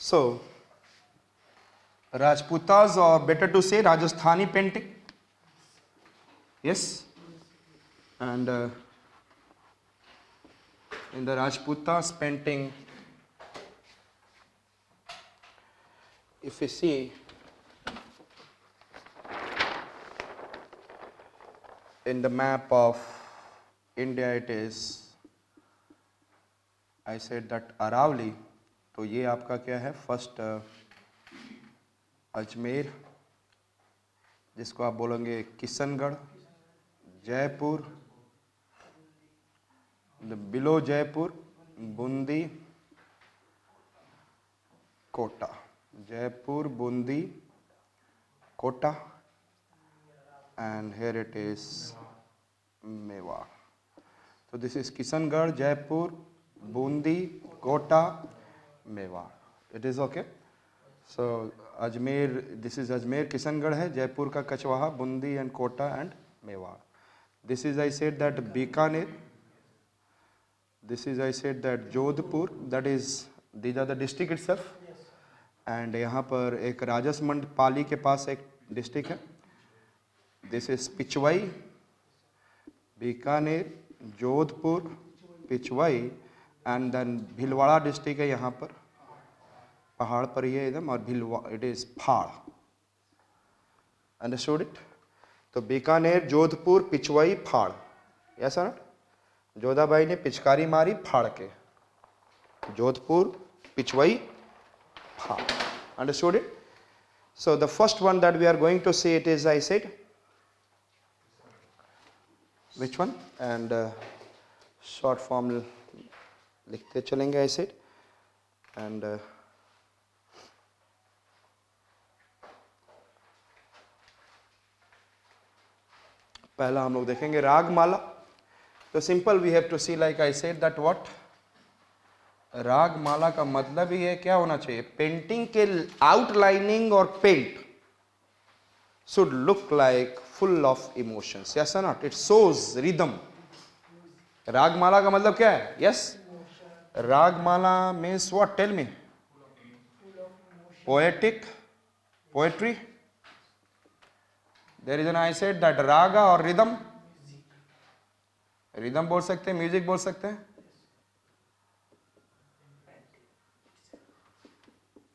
So Rajputas, or better to say Rajasthani painting. Yes. And in the Rajputas painting, if you see, in the map of India, it is, I said that Aravalli, तो ये आपका क्या है, first Ajmer, जिसको आप बोलेंगे Kishangarh, Jaipur, below Jaipur, Bundi, Kota, Jaipur, Bundi, Kota, and here it is Mewar. So this is Kishangarh, Jaipur, Bundi, Kota, Mewar. It is okay. So Ajmer, this is Ajmer, Kishangarh hai, Jaipur ka Kachwaha, Bundi and Kota and Mewar. This is, I said that Bikaner. This is, I said that Jodhpur. That is, these are the district itself. And यहाँ पर एक राजसमंड पाली के पास एक district है. This is Pichwai, Bikaner, Jodhpur, Pichwai, and then Bhilwara district है यहाँ पर, पहाड़ पर ही है एकदम, और भिलवा, it is पहाड़. Understood it? तो बीकानेर, जोधपुर, पिचवाई, पहाड़. Yes or not? जोधाबाई ने पिचकारी मारी फाड़ के. जोधपुर, पिचवाई, पहाड़. Understood it? So the first one that we are going to see, it is, I said, which one? And short form लिखते चलेंगे, I said. And पहला हम लोग देखेंगे रागमाला. तो simple we have to see, like I said that what ragamala का मतलब ही है क्या होना चाहिए, पेंटिंग के आउटलाइनिंग और paint should look like full of emotions. Yes or not? It shows rhythm. Ragamala का मतलब क्या है? Yes. Ragamala means what? Tell me. Poetic, poetry. There is an, I said that raga or rhythm. Rhythm बोल सकते हैं, music बोल सकते हैं.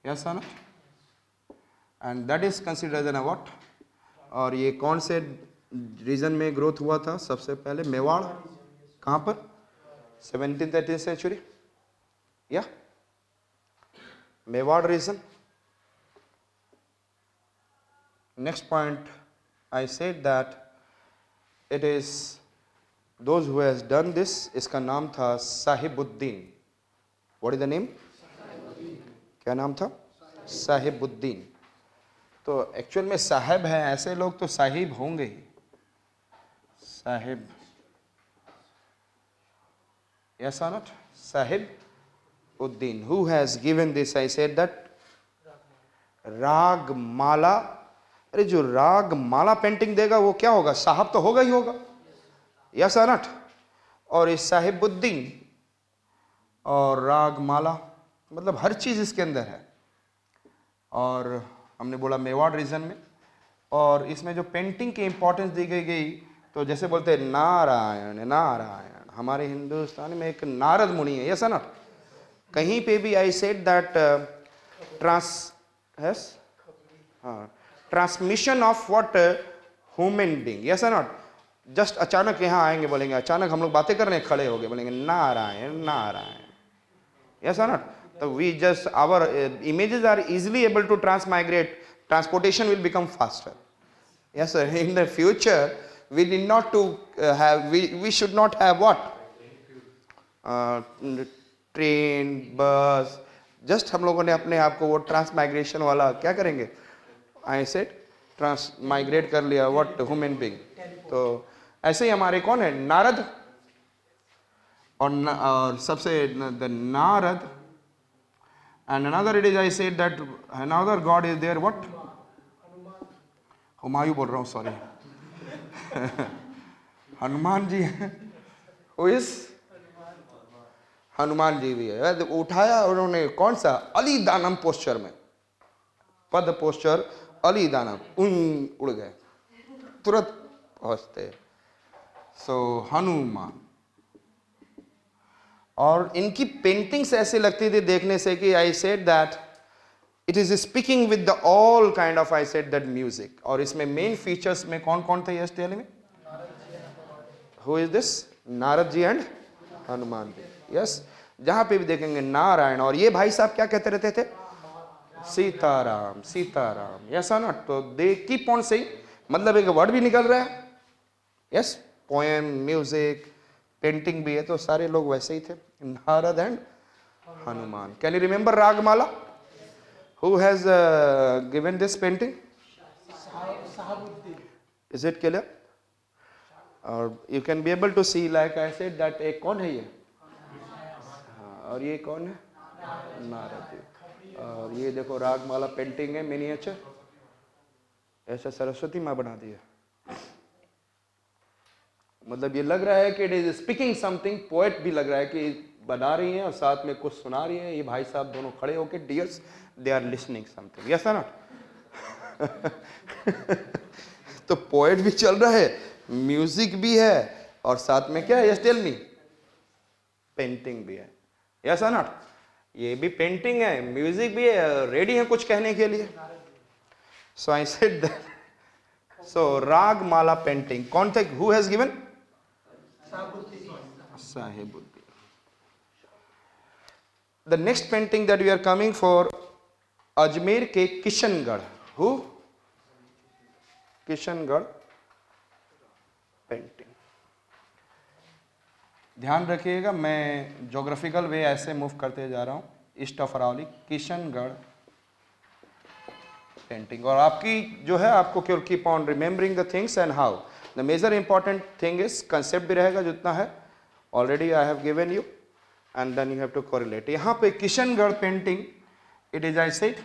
Yes or not? And that is considered as a what? और ये कौन से रीजन में ग्रोथ हुआ था सबसे पहले? मेवाड़. कहाँ पर? 17th 18th century. या Mewar region. Next point, I said that it is those who has done this. इसका नाम था Sahibuddin. What is the name? क्या नाम था? साहिबुद्दीन. तो एक्चुअल में साहब है, ऐसे लोग तो साहिब होंगे ही. Sahib, yes or not? Sahib Uddin, who has given this, I said that राग माला. अरे जो राग माला पेंटिंग देगा वो क्या होगा? साहब तो होगा ही होगा. yes or not? और इस साहिबुद्दीन और राग माला मतलब हर चीज इसके अंदर है. और हमने बोला मेवाड़ रीजन में. और इसमें जो पेंटिंग की इंपॉर्टेंस दी गई, तो जैसे बोलते हैं नारायण नारायण, हमारे हिंदुस्तान में एक नारद मुनि है. यस ना? कहीं पे भी आई said that transmission of what human being. Yes not? Just अचानक यहाँ आएंगे, बोलेंगे अचानक हम लोग बातें करने खड़े हो गए, बोलेंगे Narayan Narayan. Yes not? So we just, our images are easily able to transmigrate. Transportation will become faster. Yes sir. In the future we need not to have, we should not have what? Train, बस. Just हम लोगों ने अपने आप को वो transmigration वाला क्या करेंगे, आई सेड ट्रांसमाइग्रेट कर लिया व्हाट ह्यूमन बीइंग. तो ऐसे ही हमारे कौन है? नारद. और सबसे the Narad. And another it is, I said that another god is there, what? Humayun बोल रहा हूँ, sorry. Hanuman ji. Who is? Hanuman ji भी है। उठाया उन्होंने कौन सा, अली दानम पोस्चर में, पद पोस्चर अली दानम, उड़ गए, तुरंत पहुंचते। सो हनुमान। और इनकी पेंटिंग्स ऐसे लगती थी देखने से कि I said that it is speaking with the all kind of, I said that music. और इसमें मेन फीचर्स में कौन कौन थे yes tell me, who is this, Narad ji and Hanuman ji. Yes, जहां पे भी देखेंगे नारायण, और ये भाई साहब क्या कहते रहते थे, सीताराम सीताराम, यस और नॉट। तो दे कीप ऑन सेइंग, मतलब एक वर्ड भी निकल रहा है। यस, पोएम, म्यूजिक, पेंटिंग भी है, तो सारे लोग वैसे ही थे, Narad and Hanuman. Can you remember Ragamala? Who has given this painting? Is it clear? और you can be able to see like I said that एक कौन है ये, और ये कौन है, नारद जी। और ये देखो रागमाला पेंटिंग है, मिनिएचर, ऐसा सरस्वती माँ बना दी है। मतलब ये लग रहा है कि it is speaking something, poet भी लग रहा है कि बना रही हैं और साथ में कुछ सुना रही हैं। ये भाई साहब दोनों खड़े होके, dears, they are listening something, yes और नॉट। तो पोएट भी चल रहा है, म्यूजिक भी है, और साथ में क्या है, यस टेल मी, पेंटिंग भी है, यस और नॉट। ये भी पेंटिंग है, म्यूजिक भी है, रेडी है कुछ कहने के लिए। So I said that, so Ragamala painting कौन थे, who has given, Sahebuddin. The next painting that we are coming for, Ajmer के किशनगढ़, हु, किशनगढ़ पेंटिंग। ध्यान रखिएगा, मैं ज्योग्राफिकल वे ऐसे मूव करते जा रहा हूं, east of Aravalli, Kishangarh painting. और आपकी जो है, आपको केवल keep on remembering the things and how. The major important thing is concept भी रहेगा जितना है, already I have given you, and then you have to correlate. यहाँ पे Kishangarh painting, it is I said,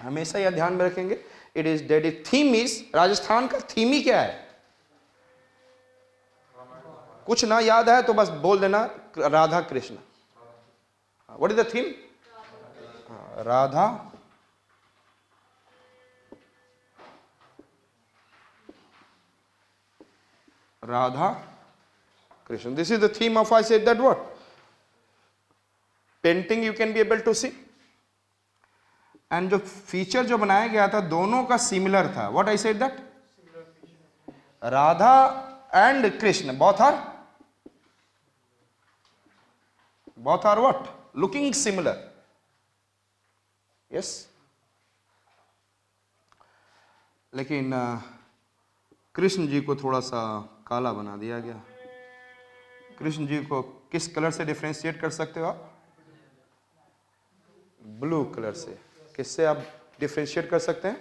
हमेशा यह ध्यान में रखेंगे, it is dedicated, theme is, Rajasthan का थीम ही क्या है, कुछ ना याद है तो बस बोल देना, Radha Krishna. What is the theme, Radha Radha Krishna, this is the theme of, I said that what, painting you can be able to see. And जो फीचर जो बनाया गया था दोनों का सिमिलर था, what I said that, Radha and Krishna both are what, looking similar, yes। लेकिन कृष्ण जी को थोड़ा सा काला बना दिया गया। कृष्ण जी को किस कलर से डिफरेंशिएट कर सकते हो आप, ब्लू कलर से। किससे आप डिफरेंशिएट कर सकते हैं,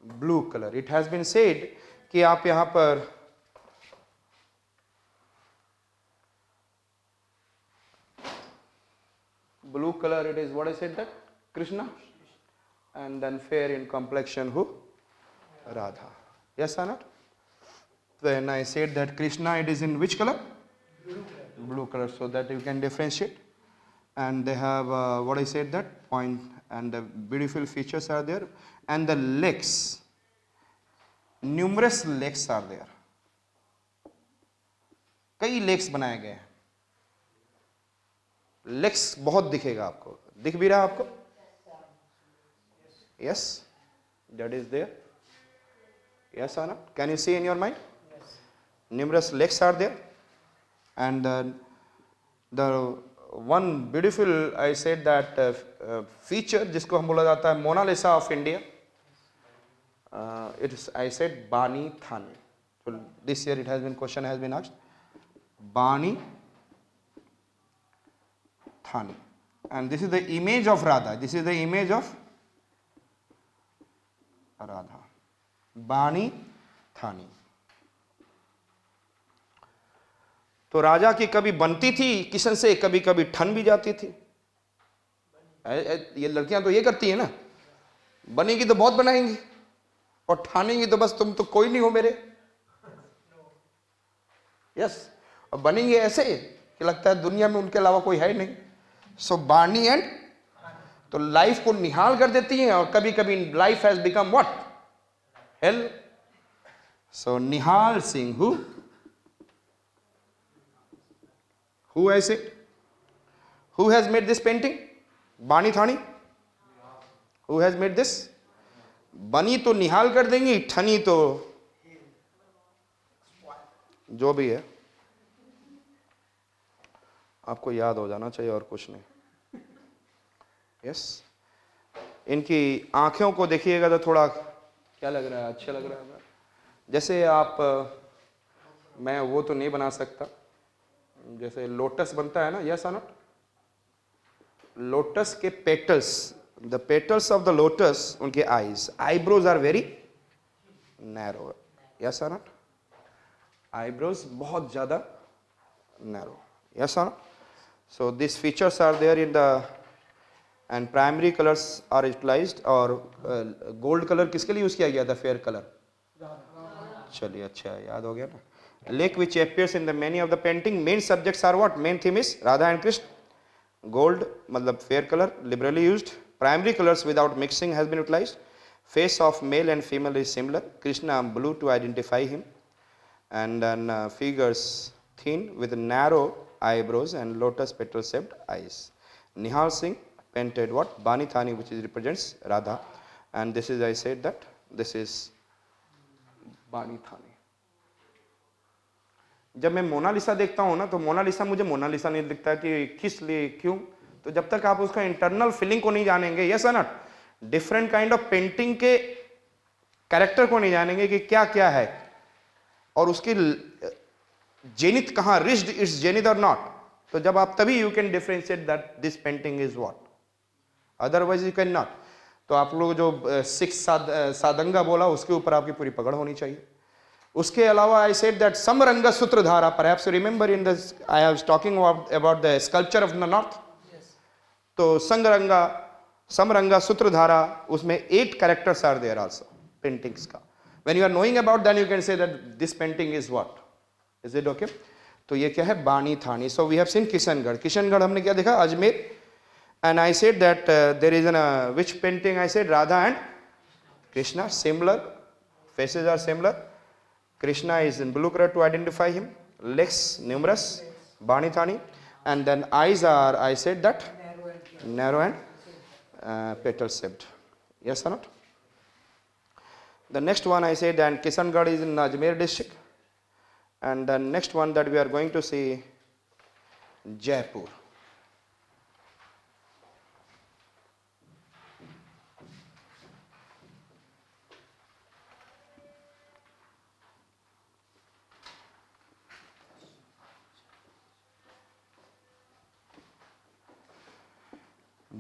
blue colour. It has been said कि आप यहां पर blue color, it is what I said that, Krishna, and then fair in complexion, who, Radha, yes or not? Then I said that Krishna, it is in which color, blue color, so that you can differentiate. And they have what I said that, point, and the beautiful features are there, and the legs, numerous legs are there, कई legs बनाए गए हैं। Legs बहुत दिखेगा आपको, दिख भी रहा है आपको, yes, that is there, yes और not, can you see in your mind, numerous legs are there. And the one beautiful, I said that feature, जिसको हम बोला जाता है Mona Lisa of India, it is, I said, Bani Thani. So this year it has been, question has been asked, Bani Thani, and this is the image of Radha. This is the image of Radha, Bani Thani. तो राजा की कभी बनती थी किशन से, कभी कभी ठन भी जाती थी। ये लड़कियां तो ये करती है ना, बनेगी तो बहुत बनाएंगी और ठानेंगी तो बस तुम तो कोई नहीं हो मेरे, यस। और बनेंगे ऐसे कि लगता है दुनिया में उनके अलावा कोई है नहीं. सो बानी एंड, तो लाइफ को निहाल कर देती हैं और कभी कभी life has become what, hello. So Nihal Singh, who has it, who has made this painting? बानी थानी. who has made this? बनी तो निहाल कर देंगी, ठनी तो जो भी है आपको याद हो जाना चाहिए और कुछ नहीं. यस. इनकी आंखों को देखिएगा तो थोड़ा क्या लग रहा है, अच्छा लग रहा है. जैसे आप, मैं वो तो नहीं बना सकता, जैसे लोटस बनता है ना, यस और नॉट. लोटस के petals, the petals of the lotus, उनके eyes, eyebrows are very narrow. Yes और नॉट. आईब्रोज बहुत ज्यादा नैरो. यस और not. So this features are there in the, and primary colours are utilised. और gold colour किसके लिए use किया गया था? Fair colour. चलिए अच्छा है, याद हो गया ना. Lake which appears in the many of the painting, main subjects are what? Main theme is Radha and Krishna. Gold मतलब fair color liberally used. Primary colors without mixing has been utilized. Face of male and female is similar. Krishna blue to identify him, and then figures thin with narrow eyebrows and lotus petal shaped eyes. Nihal Singh painted what? Bani Thani, which is represents Radha, and this is, I said that this is Bani Thani. जब मैं Mona Lisa देखता हूँ ना, तो Mona Lisa मुझे Mona Lisa नहीं दिखता कि किस लिए, क्यों. तो जब तक आप उसका इंटरनल फीलिंग को नहीं जानेंगे, यस और not, different kind of painting के कैरेक्टर को नहीं जानेंगे कि क्या क्या है और उसकी जेनिथ कहाँ, रिच्ड इट्स जेनिथ और नॉट, तो जब आप तभी you can differentiate that this painting is what, otherwise you can not. तो आप लोग जो सिक्स सादंगा बोला, उसके ऊपर आपकी पूरी पकड़ होनी चाहिए. उसके अलावा I said that Samaranga Sutradhara, perhaps you remember in the, I was talking about the sculpture of the north. तो संगरंगा, समरंगा, सूत्रधारा, उसमें 8 characters are there also paintings का. When you are knowing about, then you can say that this painting is what. Is it okay? तो ये क्या है? Bani Thani. So we have seen Kishangarh. Kishangarh हमने क्या देखा? Ajmer. And I said that there is an which painting, I said Radha and Krishna, similar, faces are similar. Krishna is in blue color to identify him. Legs numerous, Bani Thani, and then eyes are, I said that, narrow and petal shaped. Yes or not? The next one I said, and Kishangarh is in Ajmer district, and the next one that we are going to see, Jaipur.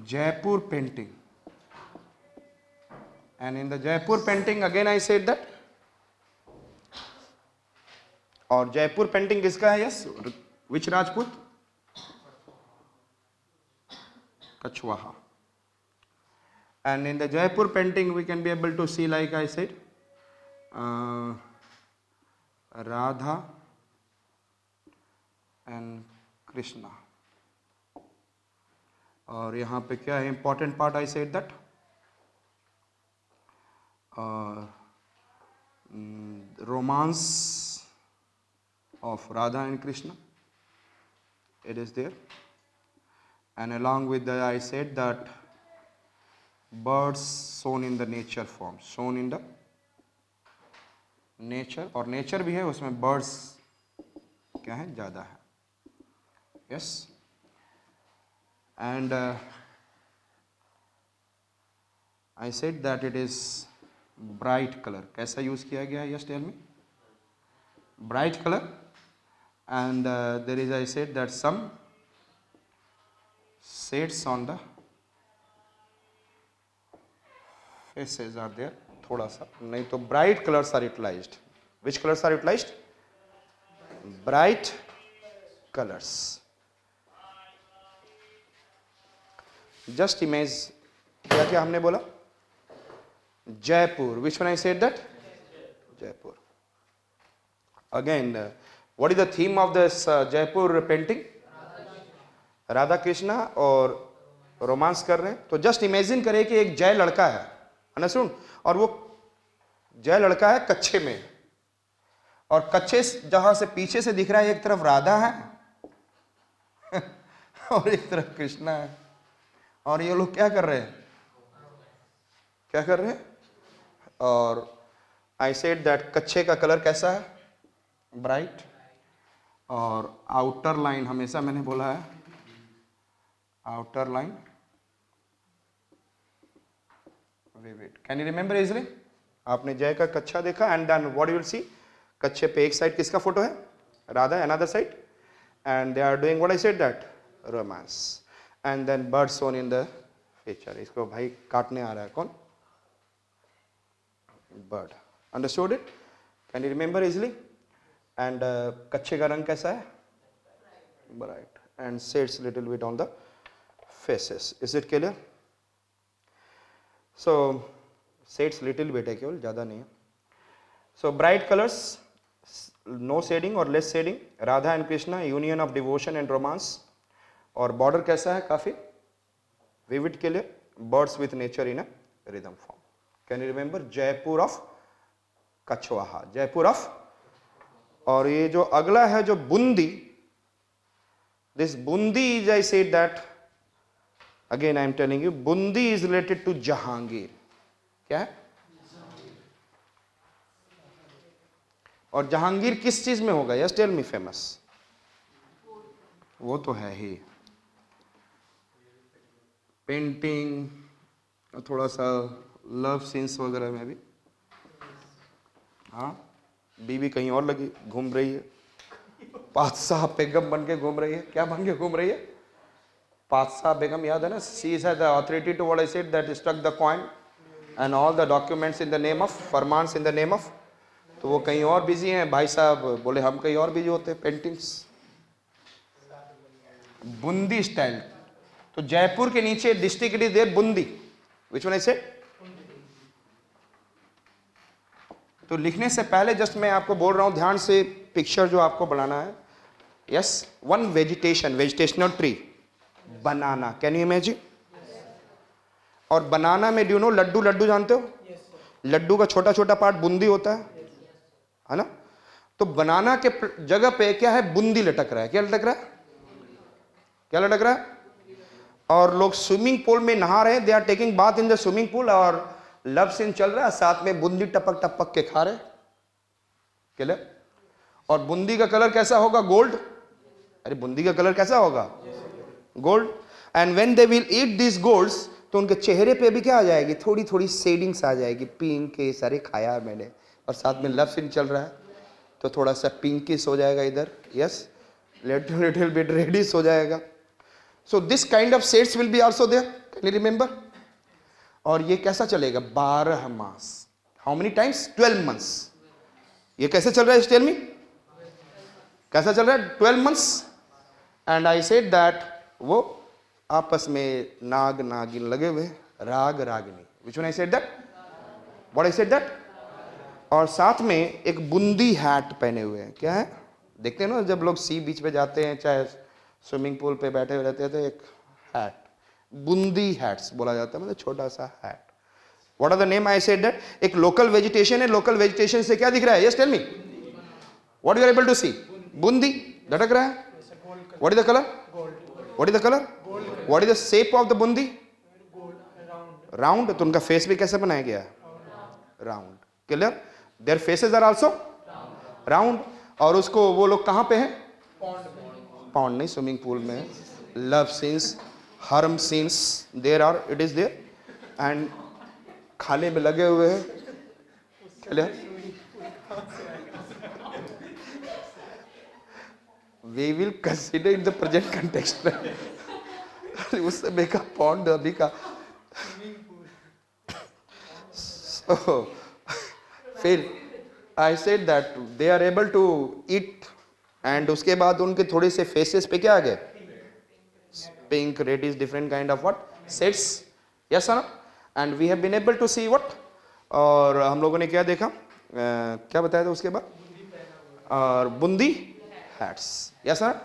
Jaipur painting, and in the Jaipur painting again I said that, और Jaipur painting किसका है? Yes, which Rajput? Kachhwaha. And in the Jaipur painting we can be able to see, like I said, Radha and Krishna. और यहाँ पे क्या है important part? I said that romance of Radha and Krishna, it is there. And along with that I said that birds shown in the nature form, shown in the nature, और nature भी है उसमें, birds क्या है? ज़्यादा है. yes, and I said that it is bright color. कैसा use किया गया है? yes, tell me. bright color, and there is, I said that some shades on the faces are there, थोड़ा सा, नहीं तो bright colors are utilized. Which colors are utilized? Bright colors. Just image, क्या क्या हमने बोला? Jaipur. Which one I said that? Jaipur. Again, what is the theme of this Jaipur painting? Radha Krishna और romance कर रहे हैं। तो जस्ट इमेजिन करें कि एक जय लड़का है, अंडरस्टूड, और वो जय लड़का है कच्छे में, और कच्छे जहां से पीछे से दिख रहा है एक तरफ राधा है और एक तरफ कृष्णा है, और ये लोग क्या कर रहे हैं, क्या कर रहे हैं। और आई सेड दैट कच्छे का कलर कैसा है, ब्राइट, और आउटर लाइन हमेशा मैंने बोला है outer line vivid. Can you remember easily? आपने जय का कच्छा देखा, and then what you will see, कच्छे पे एक साइड किसका फोटो है, Radha, another side, and they are doing what I said that, romance, and then bird song in the feature. इसको भाई काटने आ रहा है कौन, bird, understood it? Can you remember easily? And कच्छे का रंग कैसा है, bright, and shades little bit on the faces. Is it clear? So shades little bit है, केवल ज़्यादा नहीं है। So bright colours, no shading or less shading, Radha and Krishna, union of devotion and romance. और बॉर्डर कैसा है, काफ़ी vivid, clear, birds with nature in a rhythm form. Can you remember? Jaipur of Kachhwaha, Jaipur of. और ये जो अगला है जो Bundi, this Bundi is, I said that again I am telling you, Bundi is related to Jahangir. क्या है? और जहांगीर किस चीज में होगा, यस टेल मी, फेमस? वो तो है ही, पेंटिंग, थोड़ा सा लव सीन्स वगैरह में भी। हाँ, बीवी कहीं और लगी, घूम रही है, पातशाह बेगम बन के घूम रही है। क्या बन के घूम रही है? पातशाह बेगम, याद है ना? She has the authority to what I said that struck the coin and all the documents in the name of, farmans in the name of. तो वो कहीं और बिजी हैं, भाई साहब बोले हम कहीं और बिजी होते हैं, पेंटिंग्स। बूंदी स्टाइल। तो जयपुर के नीचे district it is there, Bundi, which one I said. तो लिखने से पहले जस्ट मैं आपको बोल रहा हूं, ध्यान से पिक्चर जो आपको बनाना है। Yes, one vegetation, vegetational tree, banana, can you imagine? और बनाना में, do you know, laddu, laddu जानते हो? लड्डू का छोटा छोटा पार्ट बूंदी होता है ना? तो बनाना के जगह पे क्या है, बूंदी लटक रहा है। क्या लटक रहा है, क्या लटक रहा है? और लोग स्विमिंग पूल में नहा रहे हैं, they are taking bath in the swimming pool, और लव सीन चल रहा है, साथ में बूंदी टपक टपक के खा रहे। क्लियर? और बूंदी का कलर कैसा होगा, गोल्ड। अरे बूंदी का कलर कैसा होगा, gold. And when they will eat this golds, तो उनके चेहरे पे भी क्या आ जाएगी, थोड़ी थोड़ी शेडिंग्स आ जाएगी, पिंक के सारे खाया मैंने, और साथ में लव सीन चल रहा है, तो थोड़ा सा पिंकिश हो जाएगा इधर, यस, लिटिल बिट रेडिश हो जाएगा। So this kind of shades will be also there, can you remember? और ये कैसा चलेगा, 12 मास। How many times, 12 months. ये कैसे चल रहा है, टेल मी, कैसा चल रहा है, 12 months. And I said that वो आपस में नाग नागिन लगे हुए, राग Ragini, which one I said that, what I said that. और साथ में एक बूंदी हैट पहने हुए हैं। क्या है, देखते हैं ना जब लोग सी बीच पे जाते हैं, चाहे स्विमिंग पूल पे बैठे हुए रहते हैं, तो एक हैट, बूंदी हैट्स बोला जाता है, मतलब छोटा सा hat. What are the name, I said that. एक लोकल वेजिटेशन है, लोकल वेजिटेशन से क्या दिख रहा है, yes tell me, what you are able to see, बूंदी लटक रहा है। What is the colour, what is the colour, what is the shape of the बूंदी, राउंड। तो उनका फेस भी कैसे बनाया गया है, round. Clear? Their faces are also round. और उसको वो लोग कहां पे हैं, पॉन्ड नहीं, स्विमिंग पूल में। Love scenes, harem scenes there are, it is there, and खाने में लगे हुए हैं। Clear? We will consider in the present context. उस समय का पॉन्ड, अभी का। So, फिर I said that they are able to eat, and उसके बाद उनके थोड़े से फेसेस पे क्या आ गए, pink, reddish, different kind of what shades, yes sir. And we have been able to see what, और हम लोगों ने क्या देखा, क्या बताया था उसके बाद, और बूंदी हैट्स, यस सर।